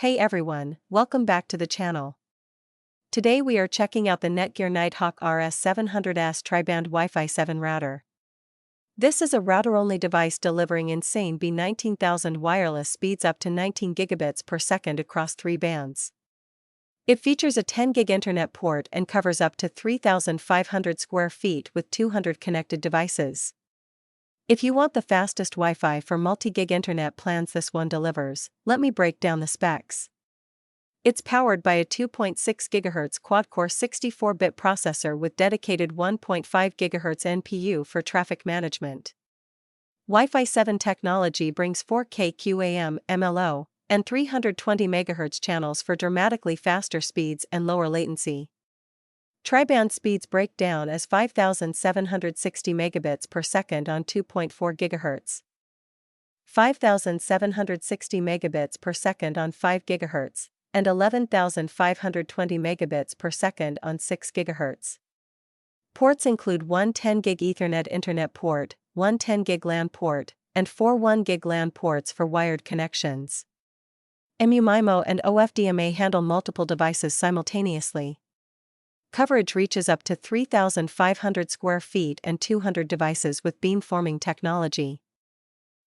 Hey everyone, welcome back to the channel. Today we are checking out the NETGEAR Nighthawk RS700S tri-band Wi-Fi 7 router. This is a router-only device delivering insane BE19000 wireless speeds up to 19 gigabits per second across 3 bands. It features a 10 gig internet port and covers up to 3,500 square feet with 200 connected devices. If you want the fastest Wi-Fi for multi-gig internet plans, this one delivers. Let me break down the specs. It's powered by a 2.6 GHz quad-core 64-bit processor with dedicated 1.5 GHz NPU for traffic management. Wi-Fi 7 technology brings 4K QAM, MLO, and 320 MHz channels for dramatically faster speeds and lower latency. Tri-band speeds break down as 5,760 megabits per second on 2.4 GHz, 5,760 megabits per second on 5 GHz, and 11,520 megabits per second on 6 GHz. Ports include one 10 gig Ethernet Internet port, one 10 gig LAN port, and 4 1 gig LAN ports for wired connections. MU-MIMO and OFDMA handle multiple devices simultaneously. Coverage reaches up to 3,500 square feet and 200 devices with beamforming technology.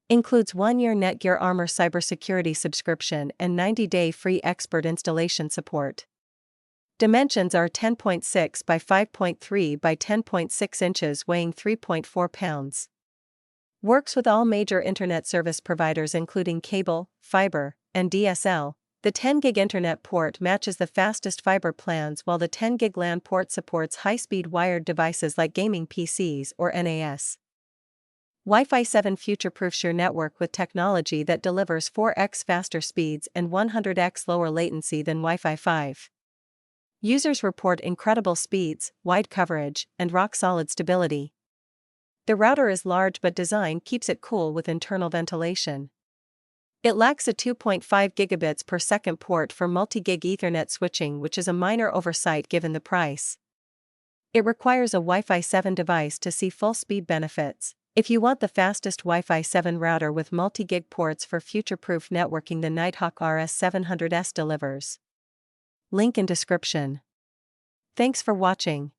Includes 1-year NETGEAR Armor cybersecurity subscription and 90-day free expert installation support. Dimensions are 10.6 by 5.3 by 10.6 inches, weighing 3.4 pounds. Works with all major internet service providers including cable, fiber, and DSL. The 10 gig internet port matches the fastest fiber plans, while the 10 gig LAN port supports high-speed wired devices like gaming PCs or NAS. Wi-Fi 7 future-proofs your network with technology that delivers 4x faster speeds and 100x lower latency than Wi-Fi 5. Users report incredible speeds, wide coverage, and rock-solid stability. The router is large, but design keeps it cool with internal ventilation. It lacks a 2.5 gigabits per second port for multi-gig Ethernet switching, which is a minor oversight given the price. It requires a Wi-Fi 7 device to see full speed benefits. If you want the fastest Wi-Fi 7 router with multi-gig ports for future-proof networking, the Nighthawk RS700S delivers. Link in description. Thanks for watching.